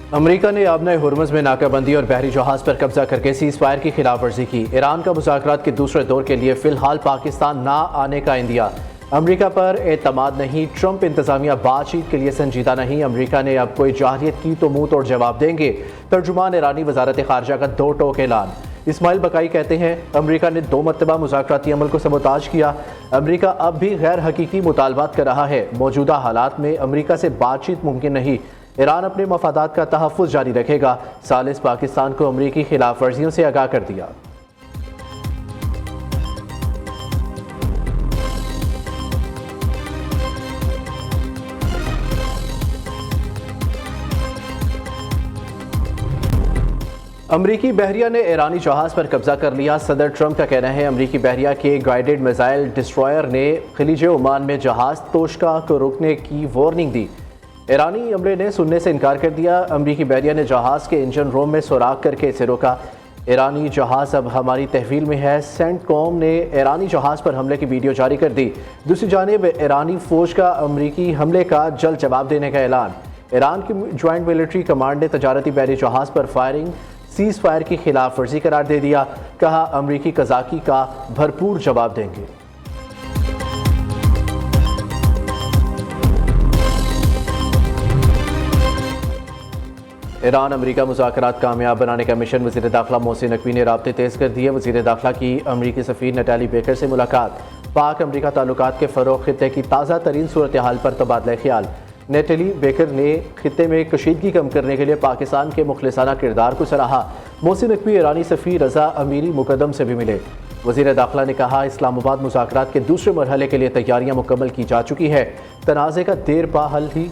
अमरीका ने आबना हुर्मुज़ में नाकाबंदी और बहरी जहाज़ पर कब्जा करके सीज़ फायर की खिलाफ वर्जी की। ईरान का मुज़ाकरात के दूसरे दौर के लिए फ़िलहाल पाकिस्तान ना आने का इंदिया। अमरीका पर एतमाद नहीं, ट्रंप इंतज़ामिया बातचीत के लिए संजीदा नहीं। अमरीका ने अब कोई जाहिलियत की तो मुंह तोड़ जवाब देंगे। तर्जुमान ईरानी वजारत खारजा का दो टोक ऐलान। इस्माइल बकाई कहते हैं अमरीका ने 2 मरतबा मुज़ाकराती अमल को सबोताज किया। अमरीका अब भी गैर हकीकी मुतालबात कर रहा है। मौजूदा हालात में अमरीका से बातचीत मुमकिन नहीं। ईरान अपने मफादात का तहफ़्फ़ुज़ जारी रखेगा। सालिस पाकिस्तान को अमरीकी खिलाफ वर्जियों से आगाह कर दिया। अमरीकी बहरिया ने ईरानी जहाज़ पर कब्जा कर लिया। सदर ट्रंप का कहना है अमरीकी बहरिया के गाइडेड मिसाइल डिस्ट्रॉयर ने खलीज ओमान में जहाज़ तोशका को रोकने की वार्निंग दी। ईरानी अमले ने सुनने से इनकार कर दिया। अमरीकी बहरिया ने जहाज़ के इंजन रूम में सुराख करके इसे रोका। ईरानी जहाज़ अब हमारी तहवील में है। सेंटकॉम ने ईरानी जहाज़ पर हमले की वीडियो जारी कर दी। दूसरी जानिब ईरानी फ़ौज का अमरीकी हमले का जल्द जवाब देने का ऐलान। ईरान की ज्वाइंट मिलिट्री कमांड ने तजारती बहरी जहाज़ पर फायरिंग सीज़ फायर की खिलाफ वर्जी करार दे दिया। कहा अमरीकी कज़ाकी का भरपूर जवाब देंगे। ईरान अमरीका मुज़ाकरात कामयाब बनाने का मिशन। वज़ीर दाखिला मोहसिन नकवी ने राब्ते तेज़ कर दिए। वज़ीर दाखिला की अमरीकी सफ़ीर नटाली बेकर से मुलाकात। पाक अमरीका ताल्लुकात के फ़रोग़ खित्ते की ताज़ा तरीन सूरत हाल पर तबादला ख्याल। नटाली बेकर ने खित्ते में कशीदगी कम करने के लिए पाकिस्तान के मुखलिसाना किरदार को सराहा। मोहसिन नकवी ईरानी सफ़ीर रज़ा अमीरी मुकद्दम से भी मिले। वज़ीर दाखिला ने कहा इस्लामाबाद मुज़ाकरात के दूसरे मरहले के लिए तैयारियां मुकम्मल की जा चुकी है। तनाज़े का देर पा हल ही।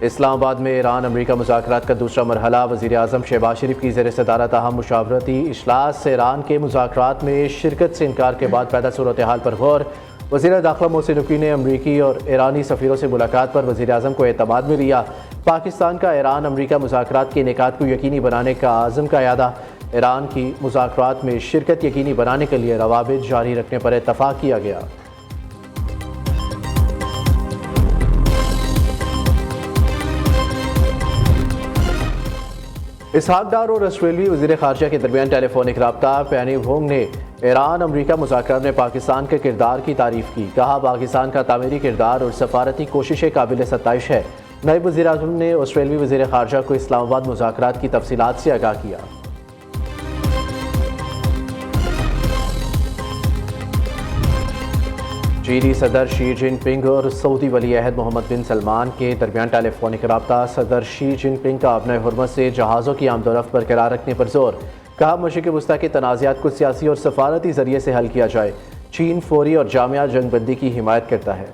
इस्लामाबाद में ईरान अमरीका मुज़ाकरात का दूसरा मरहला। वज़ीर आज़म शहबाज शरीफ की ज़ेर सदारत अहम मुशावरती इजलास से ईरान के मुज़ाकरात में शिरकत से इनकार के बाद पैदा सूरत हाल पर गौर। वज़ीर दाखिला मोहसिन नकवी ने अमरीकी और ईरानी सफ़ीरों से मुलाकात पर वज़ीर आज़म को एतमाद में लिया। पाकिस्तान का ईरान अमरीका मुज़ाकरात के इनेकाद को यकीनी बनाने का आज़म का यादा। ईरान की मुज़ाकरात में शिरकत यकीनी बनाने के लिए रवाबित जारी रखने पर इत्तफ़ाक़ किया गया। इसहाक डार और ऑस्ट्रेलियाई वज़ीर ख़ारजा के दरमियान टेलीफोनिक रब्ता। पेनी वोंग ने ईरान अमरीका मुज़ाकरात में पाकिस्तान के किरदार की तारीफ़ की। कहा पाकिस्तान का तामीरी किरदार और सफारती कोशिशें काबिल सताइश है। नायब वज़ीर आज़म ने ऑस्ट्रेलियाई वज़ीर ख़ारजा को इस्लामाबाद मुज़ाकरात की तफसीलात से आगाह किया। चीनी सदर शी जिनपिंग और सऊदी वली अहद मोहम्मद बिन सलमान के दरमियान टेलीफोनिक रब्ता। सदर शी जिनपिंग का अपने हुर्मत से जहाज़ों की आमदोरफ्त बरकरार रखने पर जोर। कहा मशरिक़ वस्ता के तनाज़ात को सियासी और सफारती ज़रिए से हल किया जाए। चीन फौरी और जामिया जंगबंदी की हिमायत करता है।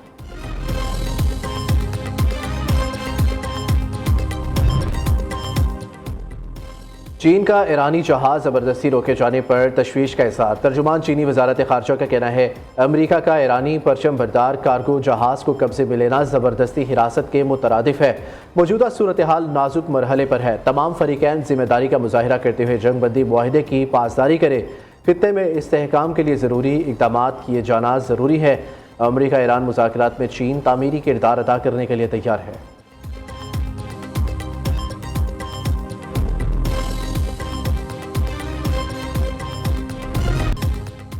चीन का ईरानी जहाज़ ज़बरदस्ती रोके जाने पर तशवीश का इज़हार। तर्जुमान चीनी वज़ारत ख़ारजा का कहना है अमरीका का ईरानी परचम बरदार कार्गो जहाज़ को कब्जे में लेना ज़बरदस्ती हिरासत के मुतरादिफ है। मौजूदा सूरत हाल नाजुक मरहले पर है। तमाम फ़रीक़ैन ज़िम्मेदारी का मुज़ाहिरा करते हुए जंगबंदी मुआहिदे की पासदारी करें। खित्ते में इस्तेहकाम के लिए ज़रूरी इक़दाम किए जाना ज़रूरी है। अमरीका ईरान मुज़ाकरात में चीन तामीरी किरदार अदा करने के लिए तैयार है।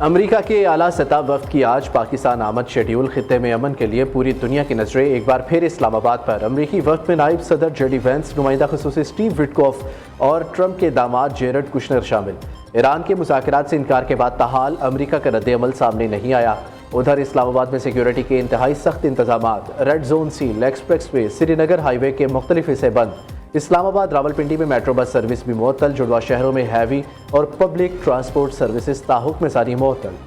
अमरीका के आला सतह वफ़द की आज पाकिस्तान आमद शेड्यूल। खित्ते में अमन के लिए पूरी दुनिया की नजरें एक बार फिर इस्लामाबाद पर। अमरीकी वफ़द में नायब सदर जेडी वेंस, नुमाइंदा ख़ुसूसी स्टीव विटकॉफ और ट्रंप के दामाद जेरेड कुशनर शामिल। ईरान के मुज़ाकरात से इनकार के बाद ताहाल अमरीका का रद्द-ए-अमल सामने नहीं आया। उधर इस्लामाबाद में सिक्योरिटी के इंतहाई सख्त इंतजामात। Red zone seal, expressway, Srinagar highway के मुख्तलिफ हिस्से बंद। इस्लामाबाद रावलपिंडी में मेट्रो बस सर्विस भी मुअत्तल। जुड़वा शहरों में हैवी और पब्लिक ट्रांसपोर्ट सर्विसेज ताहुक्म सारी मुअत्तल।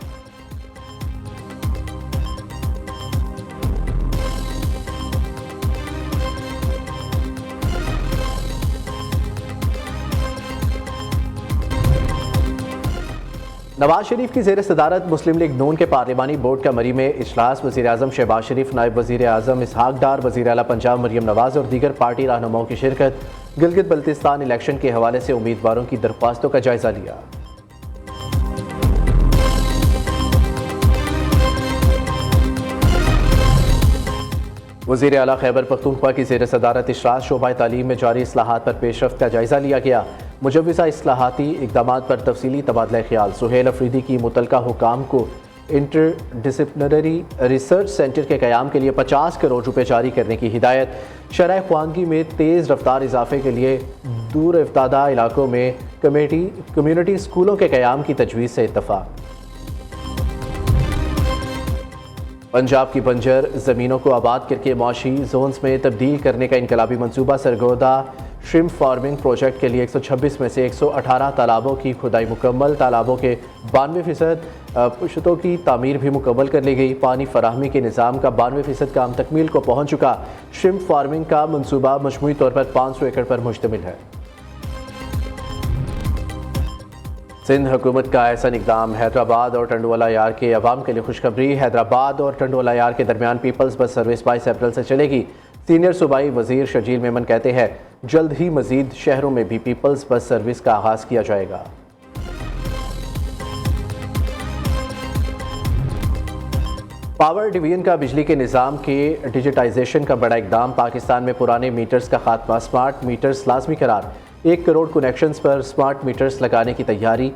नवाज शरीफ की ज़ेर सदारत मुस्लिम लीग नून के पार्लिमानी बोर्ड का मरी में इजलास। वज़ीर आज़म शहबाज शरीफ, नायब वज़ीर आज़म इसहाक डार, वज़ीर आला पंजाब मरियम नवाज़ और दीगर पार्टी रहनुमाओं की शिरकत। गिलगित बल्तिस्तान इलेक्शन के हवाले से उम्मीदवारों की दरख्वास्तों का जायज़ा लिया। वज़ीर आला खैबर पख्तूनख्वा की ज़ेर सदारत इशरात शोबाए तालीम में जारी इस्लाहात पर पेशरफ्त का जायज़ा लिया गया। मुजव्विज़ा इस्लाहाती इक़दामात पर तफसीली तबादला ख्याल। सुहेल अफरीदी की मुतलका हुकाम को इंटरडिसिप्लिनरी रिसर्च सेंटर के क़याम के लिए 50 करोड़ रुपए जारी करने की हिदायत। शरह ख्वानगी में तेज़ रफ्तार इजाफे के लिए दूर इफ्तादा इलाकों में कम्यूनिटी स्कूलों के क़याम की तजवीज़ से इत्तफ़ाक़। पंजाब की बंजर ज़मीनों को आबाद करके मौशी जोन्स में तब्दील करने का इनकलाबी मंसूबा। सरगोदा श्रिम्प फार्मिंग प्रोजेक्ट के लिए 126 में से 118 तालाबों की खुदाई मुकम्मल। तालाबों के 92% पुश्तों की तामीर भी मुकम्मल कर ली गई। पानी फराहमी के निज़ाम का 92% काम तकमील को पहुँच चुका। श्रिम्प फार्मिंग का मंसूबा मजमूई तौर पर 500 एकड़ पर मुश्तमिल है। सिंध हुकूमत का एहसन इकदाम। हैदराबाद और टंडवाला यार के अवाम के लिए खुशखबरी। हैदराबाद और टंडवाला यार के दरमियान पीपल्स बस सर्विस 22 अप्रैल से चलेगी। सीनियर सूबाई वजीर शर्जील मेमन कहते हैं जल्द ही मजीद शहरों में भी पीपल्स बस सर्विस का आगाज़ किया जाएगा। पावर डिवीजन का बिजली के निज़ाम के डिजिटाइजेशन का बड़ा इकदाम। पाकिस्तान में पुराने मीटर्स का खात्मा। स्मार्ट मीटर्स लाजमी करार। 1 करोड़ कनेक्शंस पर स्मार्ट मीटर्स लगाने की तैयारी।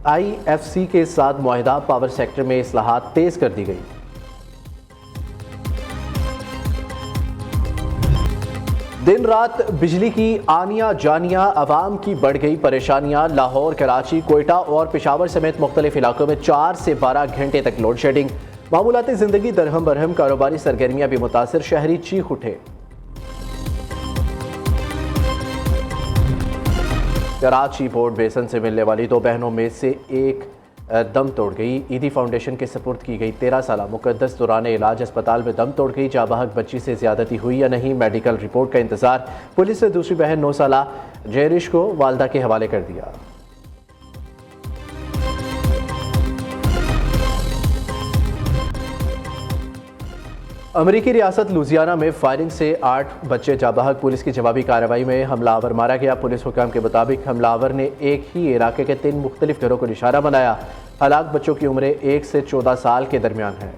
IFC के साथ मुआहिदा। पावर सेक्टर में इस्लाहात तेज कर दी गई। दिन रात बिजली की आनिया जानिया, आवाम की बढ़ गई परेशानियां। लाहौर, कराची, कोयटा और पेशावर समेत मुख्तलिफ इलाकों में 4 से 12 घंटे तक लोड शेडिंग। मामूलाती जिंदगी दरहम बरहम। कारोबारी सरगर्मियां भी मुतासिर। शहरी चीख उठे। कराची पोर्ट बेसन से मिलने वाली 2 बहनों में से एक दम तोड़ गई। ईदी फाउंडेशन के सपुर्द की गई 13 साल मुकद्दस दौरान इलाज अस्पताल में दम तोड़ गई। जाबाहक बच्ची से ज्यादती हुई या नहीं, मेडिकल रिपोर्ट का इंतजार। पुलिस ने दूसरी बहन 9 साल जयरिश को वालदा के हवाले कर दिया। अमरीकी रियासत लुजियाना में फायरिंग से 8 बच्चे जाबाहक। पुलिस की जवाबी कार्रवाई में हमलावर मारा गया। पुलिस हुकाम के मुताबिक हमलावर ने एक ही इलाके के 3 मुख्तलिफ घरों को निशाना बनाया। हलाक बच्चों की उम्रें 1 से 14 साल के दरमियान है।